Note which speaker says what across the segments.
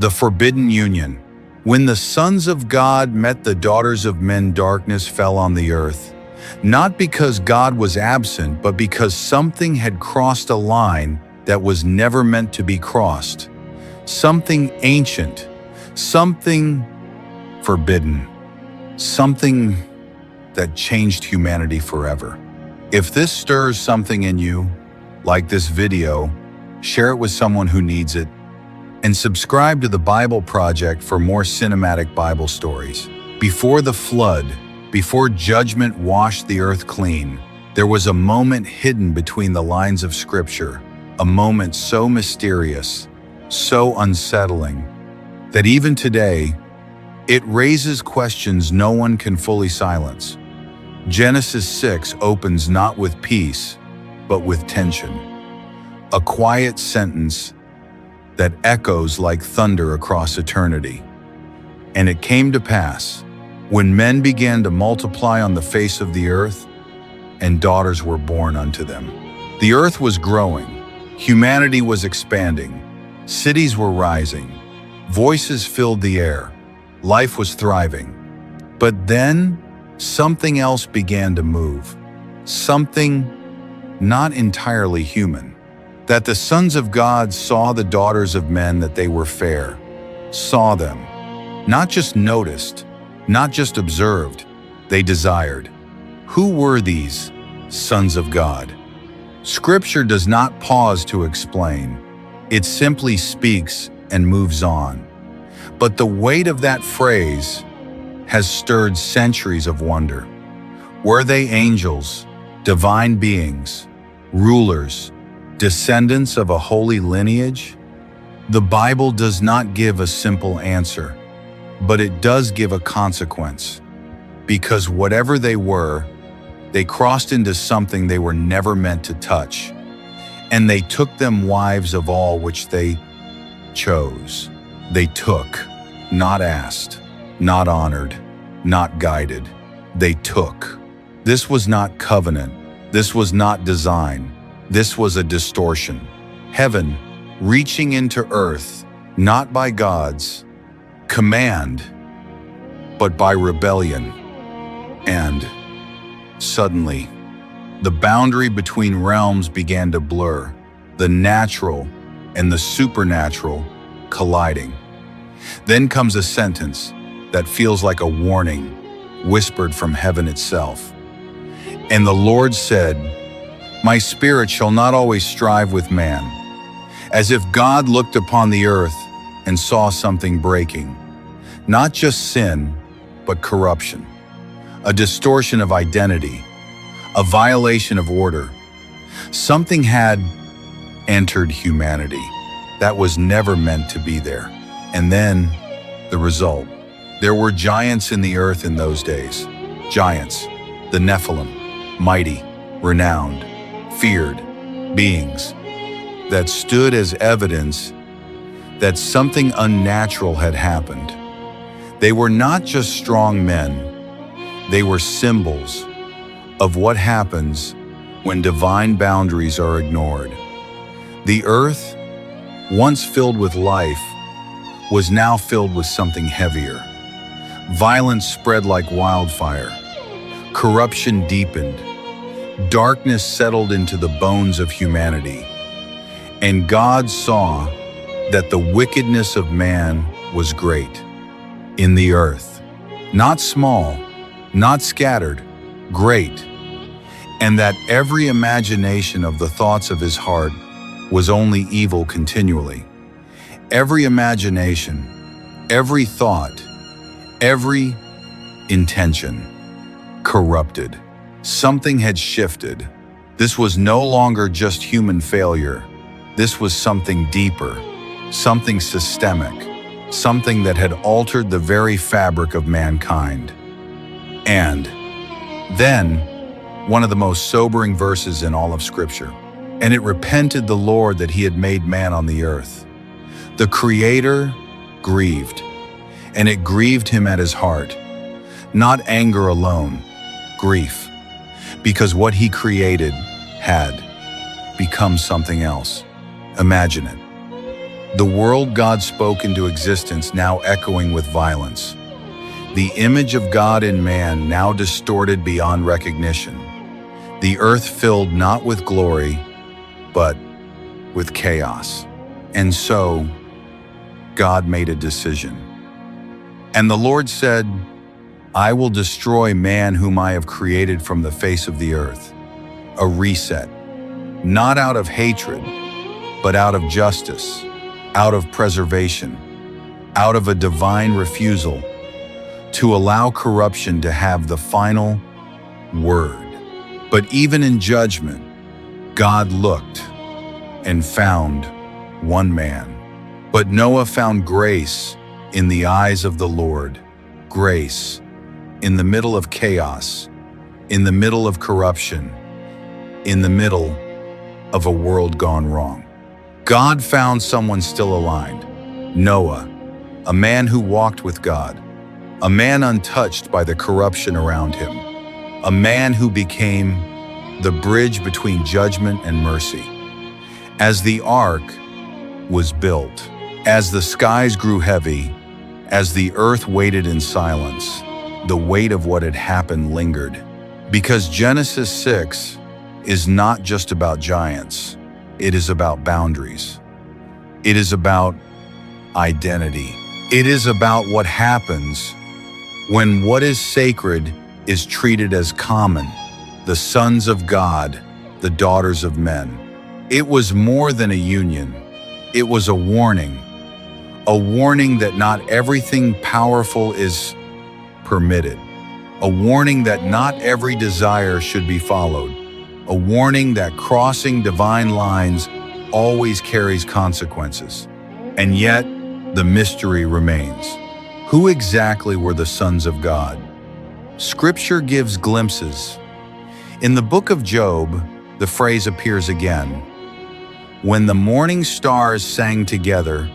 Speaker 1: The forbidden union. When the sons of God met the daughters of men, darkness fell on the earth, not because God was absent, but because something had crossed a line that was never meant to be crossed. Something ancient, something forbidden, something that changed humanity forever. If this stirs something in you, like this video, share it with someone who needs it, and subscribe to the Bible Project for more cinematic Bible stories. Before the flood, before judgment washed the earth clean, there was a moment hidden between the lines of Scripture, a moment so mysterious, so unsettling, that even today, it raises questions no one can fully silence. Genesis 6 opens not with peace, but with tension. A quiet sentence that echoes like thunder across eternity. And it came to pass, when men began to multiply on the face of the earth, and daughters were born unto them. The earth was growing, humanity was expanding, cities were rising, voices filled the air, life was thriving. But then, something else began to move, something not entirely human. That the sons of God saw the daughters of men, that they were fair, saw them, not just noticed, not just observed, they desired. Who were these sons of God? Scripture does not pause to explain. It simply speaks and moves on. But the weight of that phrase has stirred centuries of wonder. Were they angels, divine beings, rulers, descendants of a holy lineage? The Bible does not give a simple answer, but it does give a consequence. Because whatever they were, they crossed into something they were never meant to touch, and they took them wives of all which they chose. They took, not asked, not honored, not guided. They took. This was not covenant. This was not design. This was a distortion. Heaven reaching into earth, not by God's command, but by rebellion. And suddenly, the boundary between realms began to blur, the natural and the supernatural colliding. Then comes a sentence that feels like a warning, whispered from heaven itself. And the Lord said, "My spirit shall not always strive with man," as if God looked upon the earth and saw something breaking. Not just sin, but corruption. A distortion of identity, a violation of order. Something had entered humanity that was never meant to be there. And then, the result. There were giants in the earth in those days. Giants, the Nephilim, mighty, renowned, feared beings that stood as evidence that something unnatural had happened. They were not just strong men, they were symbols of what happens when divine boundaries are ignored. The earth, once filled with life, was now filled with something heavier. Violence spread like wildfire. Corruption deepened. Darkness settled into the bones of humanity. And God saw that the wickedness of man was great in the earth. Not small, not scattered, great. And that every imagination of the thoughts of his heart was only evil continually. Every imagination, every thought, every intention, corrupted. Something had shifted. This was no longer just human failure. This was something deeper, something systemic, something that had altered the very fabric of mankind. And then, one of the most sobering verses in all of Scripture. And it repented the Lord that he had made man on the earth. The Creator grieved, and it grieved him at his heart. Not anger alone, grief, because what he created had become something else. Imagine it. The world God spoke into existence now echoing with violence. The image of God in man now distorted beyond recognition. The earth filled not with glory, but with chaos. And so, God made a decision. And the Lord said, I will destroy man whom I have created from the face of the earth. A reset, not out of hatred, but out of justice, out of preservation, out of a divine refusal to allow corruption to have the final word. But even in judgment, God looked and found one man. But Noah found grace in the eyes of the Lord, grace in the middle of chaos, in the middle of corruption, in the middle of a world gone wrong. God found someone still aligned, Noah, a man who walked with God, a man untouched by the corruption around him, a man who became the bridge between judgment and mercy. As the ark was built, as the skies grew heavy, as the earth waited in silence, the weight of what had happened lingered. Because Genesis 6 is not just about giants, it is about boundaries. It is about identity. It is about what happens when what is sacred is treated as common, the sons of God, the daughters of men. It was more than a union. It was a warning that not everything powerful is permitted, a warning that not every desire should be followed, a warning that crossing divine lines always carries consequences. And yet, the mystery remains. Who exactly were the sons of God? Scripture gives glimpses. In the book of Job, the phrase appears again. When the morning stars sang together,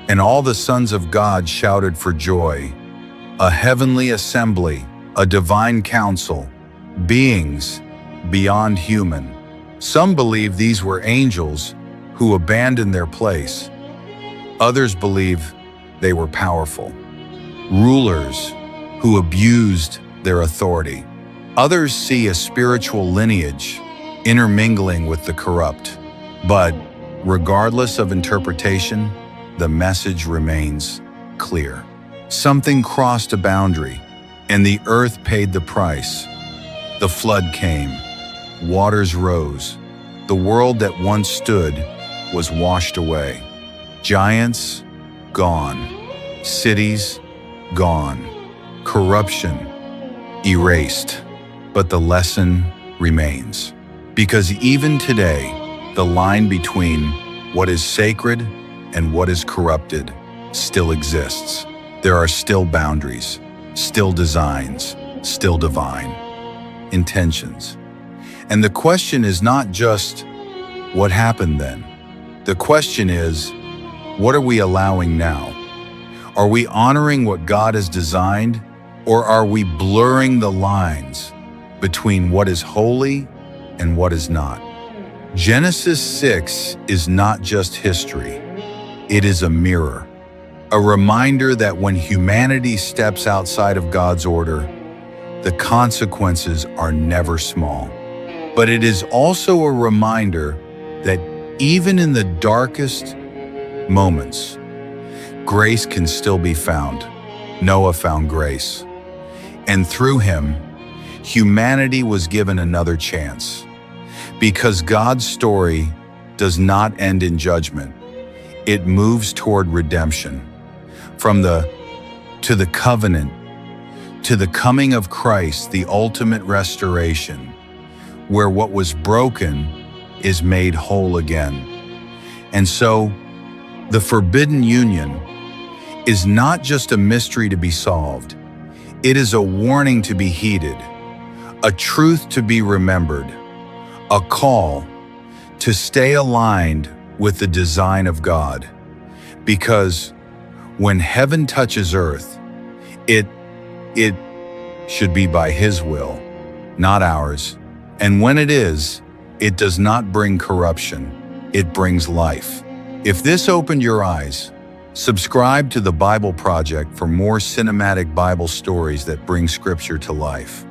Speaker 1: and all the sons of God shouted for joy, a heavenly assembly, a divine council, beings beyond human. Some believe these were angels who abandoned their place. Others believe they were powerful rulers who abused their authority. Others see a spiritual lineage intermingling with the corrupt. But regardless of interpretation, the message remains clear. Something crossed a boundary, and the earth paid the price. The flood came, waters rose. The world that once stood was washed away. Giants gone, cities gone, corruption erased. But the lesson remains. Because even today, the line between what is sacred and what is corrupted still exists. There are still boundaries, still designs, still divine intentions. And the question is not just what happened then. The question is, what are we allowing now? Are we honoring what God has designed, or are we blurring the lines between what is holy and what is not? Genesis 6 is not just history. It is a mirror, a reminder that when humanity steps outside of God's order, the consequences are never small. But it is also a reminder that even in the darkest moments, grace can still be found. Noah found grace, and through him, humanity was given another chance. Because God's story does not end in judgment, it moves toward redemption. From to the covenant, to the coming of Christ, the ultimate restoration, where what was broken is made whole again. And so, the forbidden union is not just a mystery to be solved. It is a warning to be heeded, a truth to be remembered, a call to stay aligned with the design of God. Because when heaven touches earth, it should be by His will, not ours. And when it is, it does not bring corruption, it brings life. If this opened your eyes, subscribe to the Bible Project for more cinematic Bible stories that bring Scripture to life.